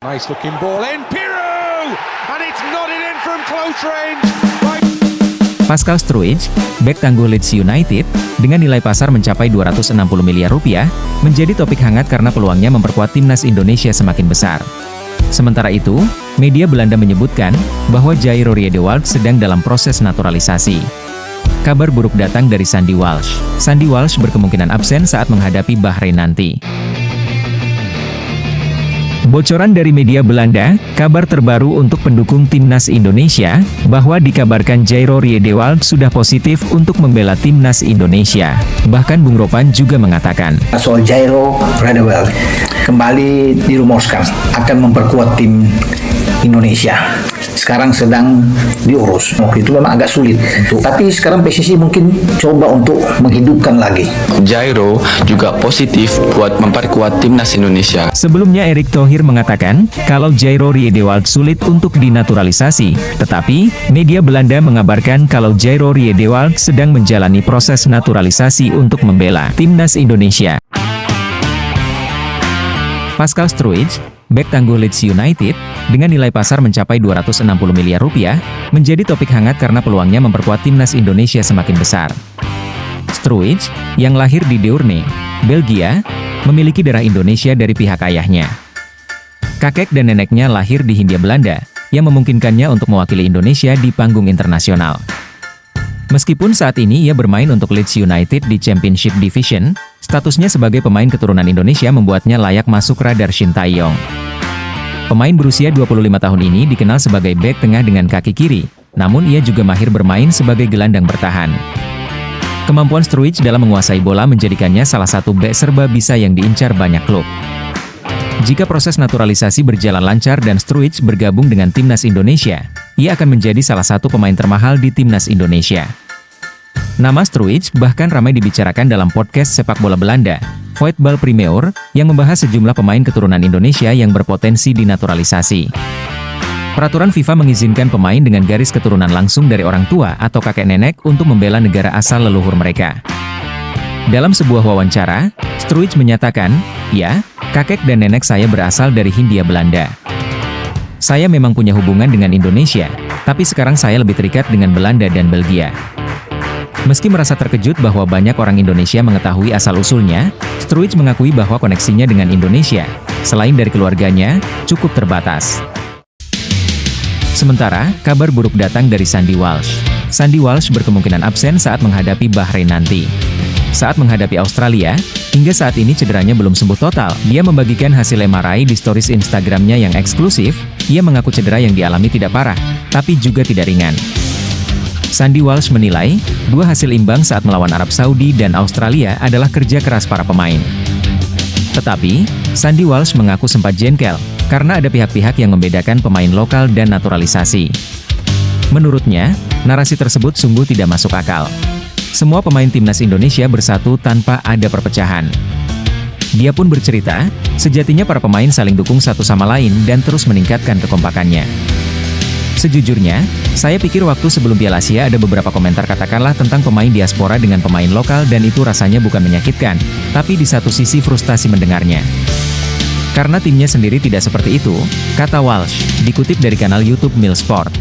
Nice looking ball in, Piru! And it's nodded in from close range. Pascal Struijk, bek tangguh Leeds United, dengan nilai pasar mencapai 260 miliar rupiah, menjadi topik hangat karena peluangnya memperkuat timnas Indonesia semakin besar. Sementara itu, media Belanda menyebutkan bahwa Jairo Riedewald sedang dalam proses naturalisasi. Kabar buruk datang dari Sandy Walsh. Sandy Walsh berkemungkinan absen saat menghadapi Bahrain nanti. Bocoran dari media Belanda, kabar terbaru untuk pendukung timnas Indonesia, bahwa dikabarkan Jairo Riedewald sudah positif untuk membela timnas Indonesia. Bahkan Bung Ropan juga mengatakan, soal Jairo Riedewald kembali dirumuskan akan memperkuat tim Indonesia. Sekarang sedang diurus. Waktu itu memang agak sulit, tapi sekarang PSSI mungkin coba untuk menghidupkan lagi. Jairo juga positif buat memperkuat timnas Indonesia. Sebelumnya Erick Thohir mengatakan kalau Jairo Riedewald sulit untuk dinaturalisasi, tetapi media Belanda mengabarkan kalau Jairo Riedewald sedang menjalani proses naturalisasi untuk membela timnas Indonesia. Pascal Struijk, bek tangguh Leeds United, dengan nilai pasar mencapai 260 miliar rupiah, menjadi topik hangat karena peluangnya memperkuat timnas Indonesia semakin besar. Struijk, yang lahir di Deurne, Belgia, memiliki darah Indonesia dari pihak ayahnya. Kakek dan neneknya lahir di Hindia Belanda, yang memungkinkannya untuk mewakili Indonesia di panggung internasional. Meskipun saat ini ia bermain untuk Leeds United di Championship Division, statusnya sebagai pemain keturunan Indonesia membuatnya layak masuk radar Shin Tae-yong. Pemain berusia 25 tahun ini dikenal sebagai bek tengah dengan kaki kiri, namun ia juga mahir bermain sebagai gelandang bertahan. Kemampuan Struijk dalam menguasai bola menjadikannya salah satu bek serba bisa yang diincar banyak klub. Jika proses naturalisasi berjalan lancar dan Struijk bergabung dengan timnas Indonesia, ia akan menjadi salah satu pemain termahal di timnas Indonesia. Nama Struijk bahkan ramai dibicarakan dalam podcast sepak bola Belanda, Voetbal Premier, yang membahas sejumlah pemain keturunan Indonesia yang berpotensi dinaturalisasi. Peraturan FIFA mengizinkan pemain dengan garis keturunan langsung dari orang tua atau kakek nenek untuk membela negara asal leluhur mereka. Dalam sebuah wawancara, Struijk menyatakan, "Ya, kakek dan nenek saya berasal dari Hindia Belanda. Saya memang punya hubungan dengan Indonesia, tapi sekarang saya lebih terikat dengan Belanda dan Belgia." Meski merasa terkejut bahwa banyak orang Indonesia mengetahui asal-usulnya, Struijk mengakui bahwa koneksinya dengan Indonesia, selain dari keluarganya, cukup terbatas. Sementara, kabar buruk datang dari Sandy Walsh. Sandy Walsh berkemungkinan absen saat menghadapi Bahrain nanti. Saat menghadapi Australia, hingga saat ini cederanya belum sembuh total. Dia membagikan hasil MRI di stories Instagramnya yang eksklusif. Ia mengaku cedera yang dialami tidak parah, tapi juga tidak ringan. Sandy Walsh menilai, dua hasil imbang saat melawan Arab Saudi dan Australia adalah kerja keras para pemain. Tetapi, Sandy Walsh mengaku sempat jengkel, karena ada pihak-pihak yang membedakan pemain lokal dan naturalisasi. Menurutnya, narasi tersebut sungguh tidak masuk akal. Semua pemain timnas Indonesia bersatu tanpa ada perpecahan. Dia pun bercerita, sejatinya para pemain saling dukung satu sama lain dan terus meningkatkan kekompakannya. Sejujurnya, saya pikir waktu sebelum Piala Asia ada beberapa komentar katakanlah tentang pemain diaspora dengan pemain lokal dan itu rasanya bukan menyakitkan, tapi di satu sisi frustasi mendengarnya. Karena timnya sendiri tidak seperti itu, kata Walsh, dikutip dari kanal YouTube Milsport.